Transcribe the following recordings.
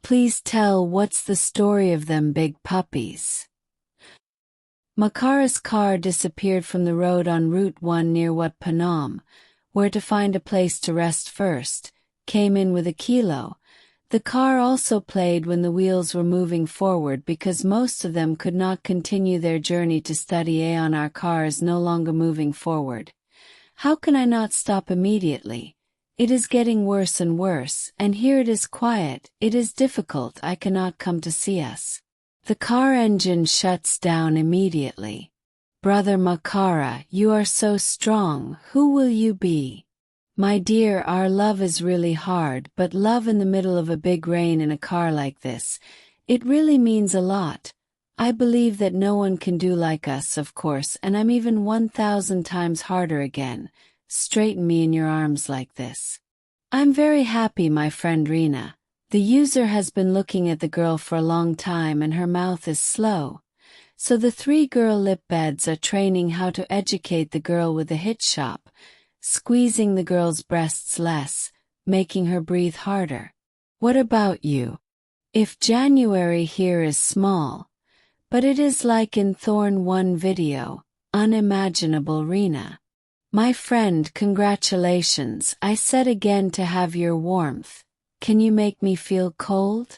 Please tell what's the story of them big puppies. Makara's car disappeared from the road on Route 1 near Wat Phnom, where to find a place to rest first, came in with a kilo. The car also played when the wheels were moving forward because most of them could not continue their journey to study on our cars no longer moving forward. How can I not stop immediately? It is getting worse and worse, and here it is quiet, it is difficult, I cannot come to see us. The car engine shuts down immediately. Brother Makara, you are so strong, who will you be? My dear, our love is really hard, but love in the middle of a big rain in a car like this, it really means a lot. I believe that no one can do like us, of course, and I'm even 1,000 times harder again. Straighten me in your arms like this. I'm very happy, my friend Rina. The user has been looking at the girl for a long time and her mouth is slow. So the 3 girl lip beds are training how to educate the girl with a hit shop, squeezing the girl's breasts less, making her breathe harder. What about you? If January here is small, but it is like in Thorn 1 video, unimaginable Rina. My friend, congratulations, I said again to have your warmth. Can you make me feel cold?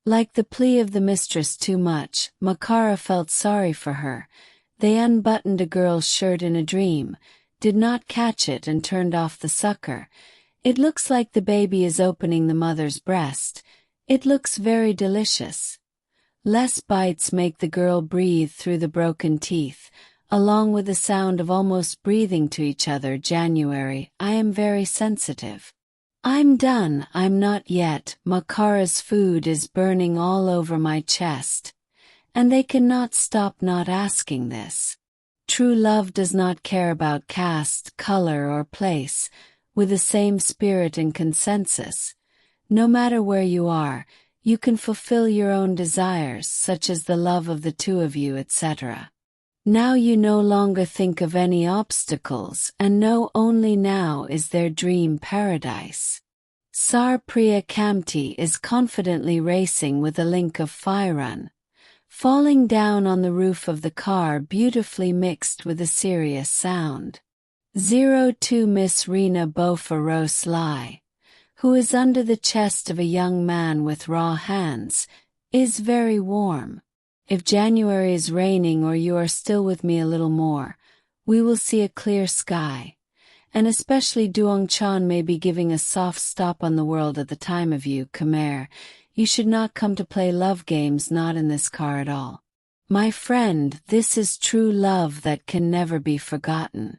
Like the plea of the mistress too much, Makara felt sorry for her. They unbuttoned a girl's shirt in a dream, did not catch it and turned off the sucker. It looks like the baby is opening the mother's breast. It looks very delicious. Less bites make the girl breathe through the broken teeth, along with the sound of almost breathing to each other. January, I am very sensitive. I'm done, I'm not yet. Makara's food is burning all over my chest. And they cannot stop not asking this. True love does not care about caste, color or place, with the same spirit and consensus. No matter where you are, you can fulfill your own desires, such as the love of the 2 of you, etc. Now you no longer think of any obstacles and know only now is their dream paradise. Sar Priya Kamti is confidently racing with a link of Firun, falling down on the roof of the car beautifully mixed with a serious sound. 02 Miss Rina Bofaros Lai, who is under the chest of a young man with raw hands, is very warm. If January is raining or you are still with me a little more, we will see a clear sky. And especially Duong Chan may be giving a soft stop on the world at the time of you, Khmer. You should not come to play love games, not in this car at all. My friend, this is true love that can never be forgotten.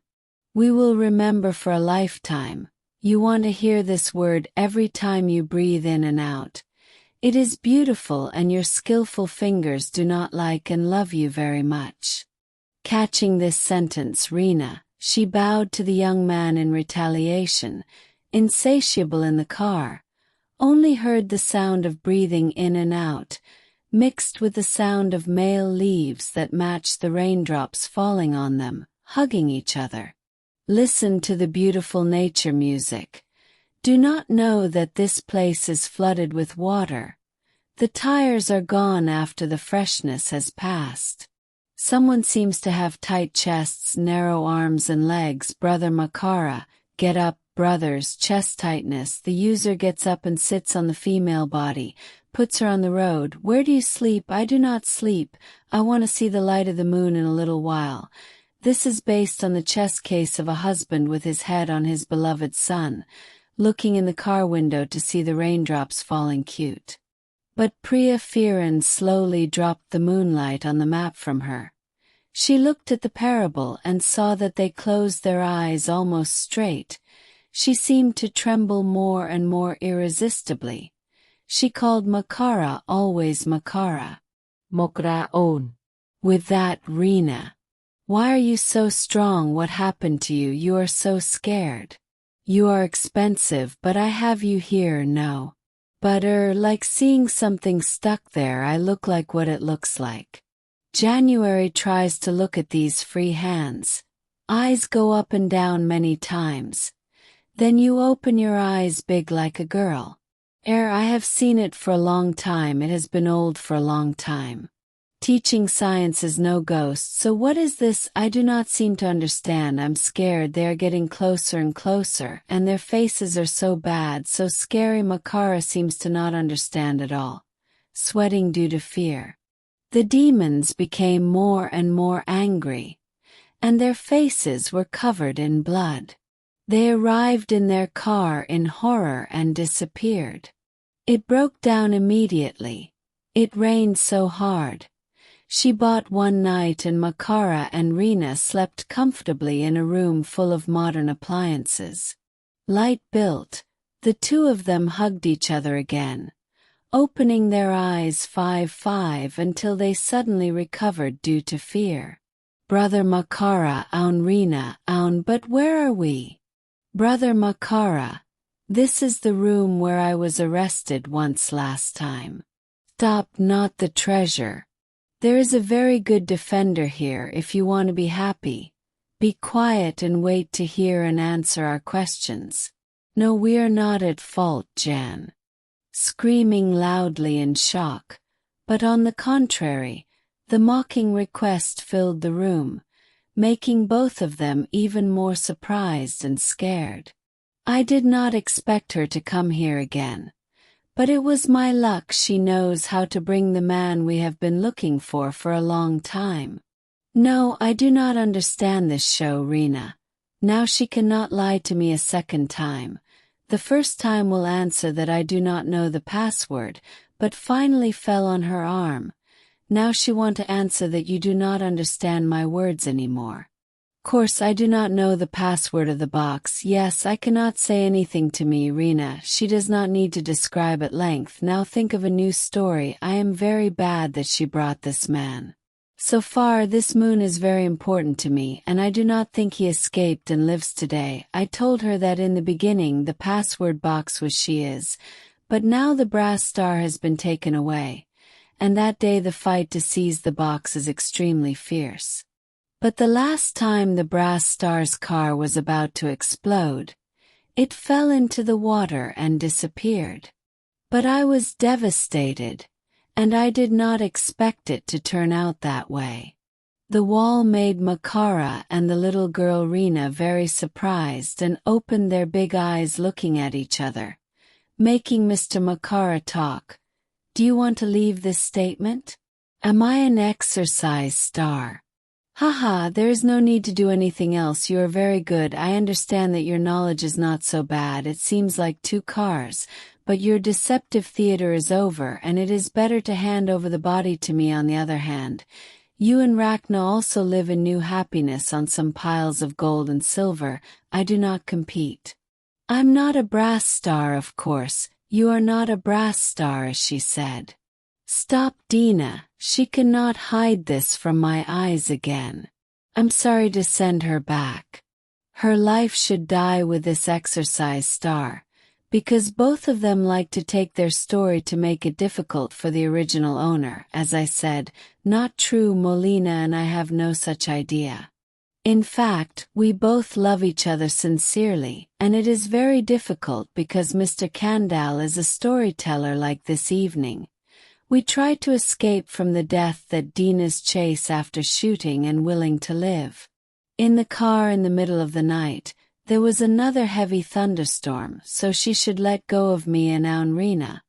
We will remember for a lifetime. You want to hear this word every time you breathe in and out. It is beautiful and your skillful fingers do not like and love you very much. Catching this sentence, Rina, she bowed to the young man in retaliation, insatiable in the car, only heard the sound of breathing in and out, mixed with the sound of male leaves that matched the raindrops falling on them, hugging each other. Listen to the beautiful nature music. Do not know that this place is flooded with water. The tires are gone after the freshness has passed. Someone seems to have tight chests, narrow arms and legs. Brother Makara, get up, brothers, chest tightness. The user gets up and sits on the female body, puts her on the road. Where do you sleep? I do not sleep. I want to see the light of the moon in a little while. This is based on the chest case of a husband with his head on his beloved son, looking in the car window to see the raindrops falling cute. But Priya Firan slowly dropped the moonlight on the map from her. She looked at the parable and saw that they closed their eyes almost straight. She seemed to tremble more and more irresistibly. She called Makara always Makara. Mokraon. With that, Rina. Why are you so strong? What happened to you? You are so scared. You are expensive, but I have you here, no. But like seeing something stuck there. I look like what it looks like. January tries to look at these free hands. Eyes go up and down many times. Then you open your eyes big like a girl. I have seen it for a long time, it has been old for a long time. Teaching science is no ghost, so what is this? I do not seem to understand, I'm scared, they are getting closer and closer, and their faces are so bad, so scary. Makara seems to not understand at all, sweating due to fear. The demons became more and more angry, and their faces were covered in blood. They arrived in their car in horror and disappeared. It broke down immediately. It rained so hard. She bought one night and Makara and Rina slept comfortably in a room full of modern appliances. Light built, the two of them hugged each other again, opening their eyes 5-5 until they suddenly recovered due to fear. Brother Makara, Aun Rina, Aun, but where are we? Brother Makara, this is the room where I was arrested once last time. Stop, not the treasure. There is a very good defender here if you want to be happy. Be quiet and wait to hear and answer our questions. No, we are not at fault, Jan. Screaming loudly in shock, but on the contrary, the mocking request filled the room, making both of them even more surprised and scared. I did not expect her to come here again. But it was my luck, she knows how to bring the man we have been looking for a long time. No, I do not understand this show, Rina. Now she cannot lie to me a second time. The first time will answer that I do not know the password, but finally fell on her arm. Now she want to answer that you do not understand my words anymore. Course I do not know the password of the box. Yes, I cannot say anything to me, Rina. She does not need to describe at length. Now think of a new story. I am very bad that she brought this man. So far this moon is very important to me, and I do not think he escaped and lives today. I told her that in the beginning the password box was she is, but now the brass star has been taken away, and that day the fight to seize the box is extremely fierce. But the last time the brass star's car was about to explode, it fell into the water and disappeared. But I was devastated, and I did not expect it to turn out that way. The wall made Makara and the little girl Rina very surprised and opened their big eyes looking at each other, making Mr. Makara talk. Do you want to leave this statement? Am I an exercise star? Haha, there is no need to do anything else. You are very good. I understand that your knowledge is not so bad. It seems like two cars, but your deceptive theater is over, and it is better to hand over the body to me. On the other hand, you and Rachna also live in new happiness on some piles of gold and silver. I do not compete. I'm not a brass star, of course. You are not a brass star, as she said. Stop, Dina. She cannot hide this from my eyes again. I'm sorry to send her back. Her life should die with this exercise star, because both of them like to take their story to make it difficult for the original owner. As I said, not true, Molina, and I have no such idea. In fact, we both love each other sincerely, and it is very difficult because Mr. Kandal is a storyteller like this evening. We tried to escape from the death that Dina's chase after shooting and willing to live. In the car in the middle of the night, there was another heavy thunderstorm, so she should let go of me and Aun Rina.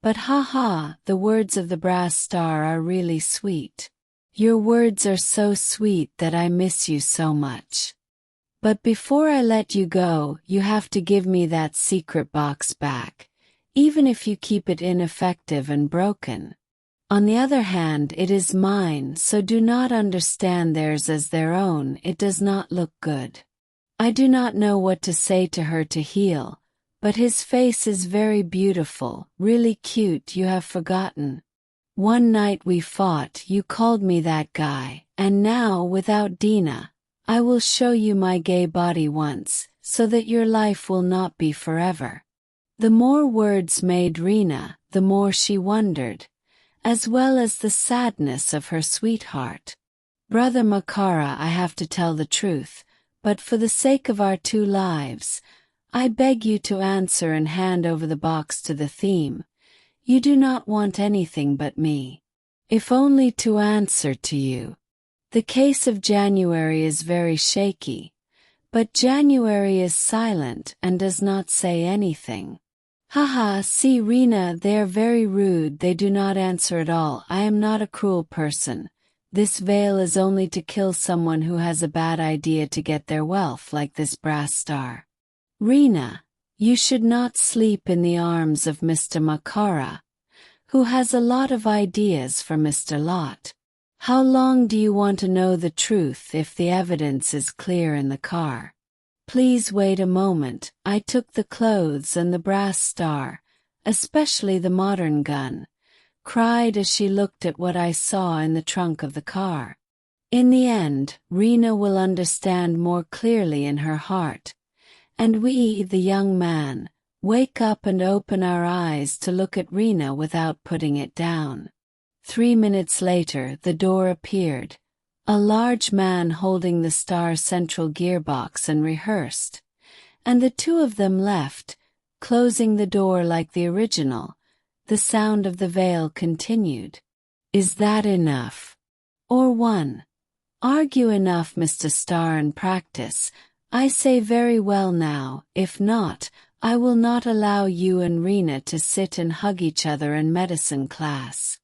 But ha, the words of the brass star are really sweet. Your words are so sweet that I miss you so much. But before I let you go, you have to give me that secret box back, even if you keep it ineffective and broken. On the other hand, it is mine, so do not understand theirs as their own. It does not look good. I do not know what to say to her to heal, but his face is very beautiful, really cute. You have forgotten. One night we fought, you called me that guy, and now, without Dina, I will show you my gay body once, so that your life will not be forever. The more words made Rina, the more she wondered, as well as the sadness of her sweetheart. Brother Makara, I have to tell the truth, but for the sake of our two lives, I beg you to answer and hand over the box to the theme. You do not want anything but me. If only to answer to you. The case of January is very shaky, but January is silent and does not say anything. Haha, see Rena, they are very rude, they do not answer at all. I am not a cruel person. This veil is only to kill someone who has a bad idea to get their wealth like this brass star. Rena, you should not sleep in the arms of Mr. Makara, who has a lot of ideas for Mr. Lot. How long do you want to know the truth if the evidence is clear in the car? Please wait a moment. I took the clothes and the brass star, especially the modern gun, cried as she looked at what I saw in the trunk of the car. In the end, Rena will understand more clearly in her heart, and we, the young man, wake up and open our eyes to look at Rena without putting it down. 3 minutes later, the door appeared. A large man holding the Star Central gearbox and rehearsed, and the two of them left, closing the door like the original. The sound of the veil continued. Is that enough? Or one? Argue enough, Mr. Star, and practice. I say very well now. If not, I will not allow you and Rena to sit and hug each other in medicine class.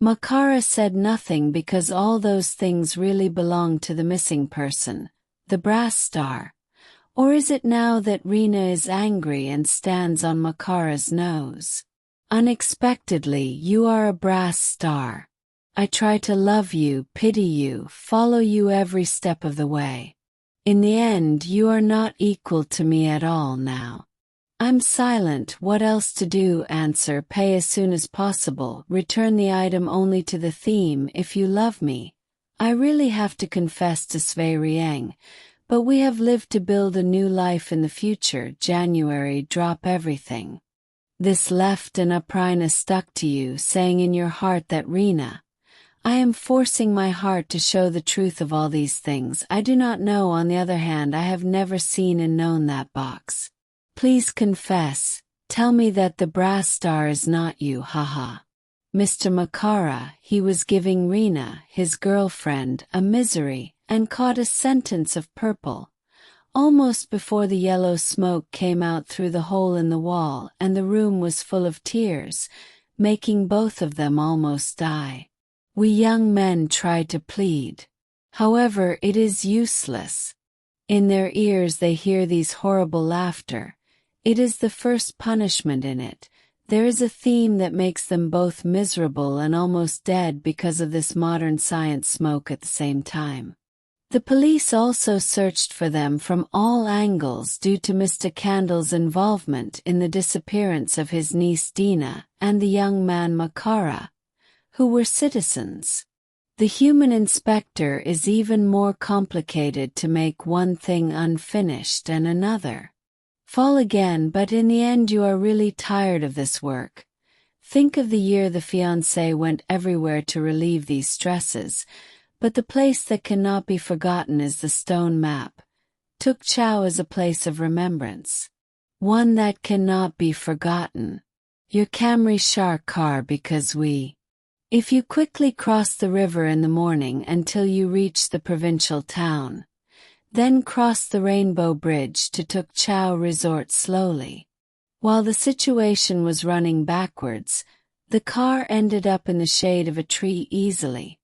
Makara said nothing because all those things really belong to the missing person, the brass star. Or is it now that Rena is angry and stands on Makara's nose? Unexpectedly, you are a brass star. I try to love you, pity you, follow you every step of the way. In the end, you are not equal to me at all now. I'm silent, what else to do? Answer, pay as soon as possible, return the item only to the theme if you love me. I really have to confess to Svei Riang, but we have lived to build a new life in the future. January, drop everything. This left and Aprina stuck to you, saying in your heart that Rena, I am forcing my heart to show the truth of all these things. I do not know, on the other hand, I have never seen and known that box. Please confess, tell me that the brass star is not you, haha. Mr. Makara, he was giving Rena, his girlfriend, a misery, and caught a sentence of purple. Almost before the yellow smoke came out through the hole in the wall and the room was full of tears, making both of them almost die. We young men try to plead. However, it is useless. In their ears they hear these horrible laughter. It is the first punishment in it. There is a theme that makes them both miserable and almost dead because of this modern science smoke at the same time. The police also searched for them from all angles due to Mr. Candle's involvement in the disappearance of his niece Dina and the young man Makara, who were citizens. The human inspector is even more complicated to make one thing unfinished and another fall again, but in the end you are really tired of this work. Think of the year the fiancé went everywhere to relieve these stresses, but the place that cannot be forgotten is the stone map. Tuk Chow is a place of remembrance. One that cannot be forgotten. Your Camry Shark car because we. If you quickly cross the river in the morning until you reach the provincial town, then cross the Rainbow Bridge to Tuk Chow Resort slowly. While the situation was running backwards, the car ended up in the shade of a tree easily,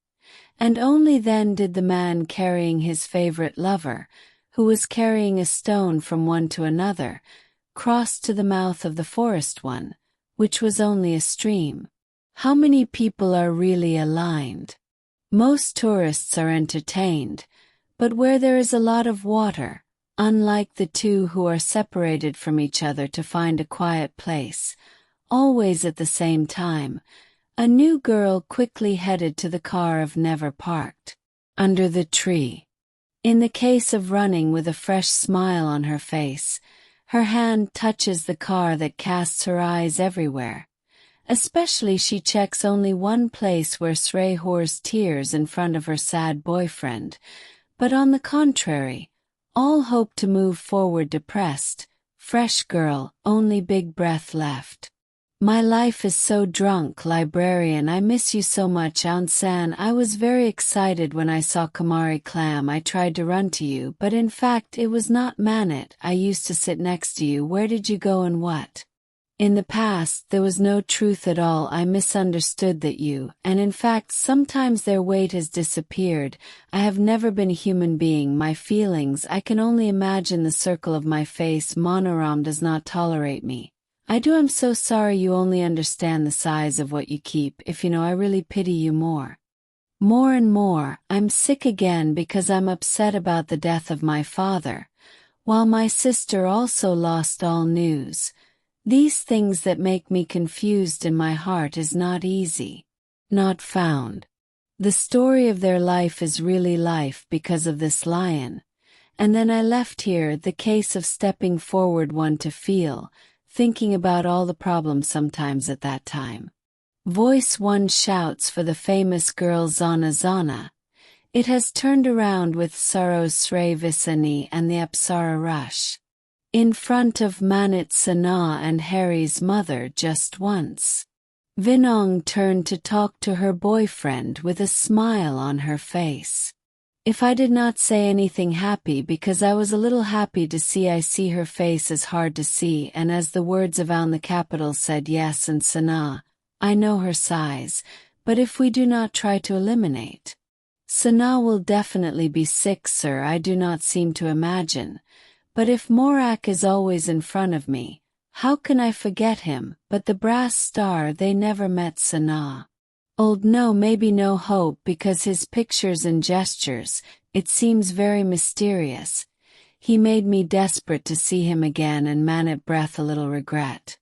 and only then did the man carrying his favorite lover, who was carrying a stone from one to another, cross to the mouth of the forest one, which was only a stream. How many people are really aligned? Most tourists are entertained, but where there is a lot of water, unlike the two who are separated from each other to find a quiet place, always at the same time, a new girl quickly headed to the car of never parked, under the tree. In the case of running with a fresh smile on her face, her hand touches the car that casts her eyes everywhere. Especially she checks only one place where Srey pours tears in front of her sad boyfriend, but on the contrary, all hope to move forward depressed, fresh girl, only big breath left. My life is so drunk, librarian, I miss you so much, Aung-san. I was very excited when I saw Kamari Clam. I tried to run to you, but in fact it was not Manit. I used to sit next to you. Where did you go and what? In the past, there was no truth at all. I misunderstood that you, and in fact sometimes their weight has disappeared. I have never been a human being. My feelings, I can only imagine the circle of my face. Monoram does not tolerate me. I'm so sorry. You only understand the size of what you keep. If you know, I really pity you more. More and more, I'm sick again because I'm upset about the death of my father, while my sister also lost all news. These things that make me confused in my heart is not easy. Not found. The story of their life is really life because of this lion. And then I left here, the case of stepping forward one to feel, thinking about all the problems sometimes at that time. Voice 1 shouts for the famous girl Zana Zana. It has turned around with Saros Sravisani and the Apsara Rush. In front of Manit Sana and Harry's mother just once. Vinong turned to talk to her boyfriend with a smile on her face. If I did not say anything happy because I was a little happy to see, I see her face is hard to see, and as the words of Aun the capital said yes and Sana, I know her size, but if we do not try to eliminate. Sana will definitely be sick, sir. I do not seem to imagine. But if Morak is always in front of me, how can I forget him? But the brass star, they never met Sana. Old no, maybe no hope because his pictures and gestures, it seems very mysterious. He made me desperate to see him again, and Manit breath a little regret.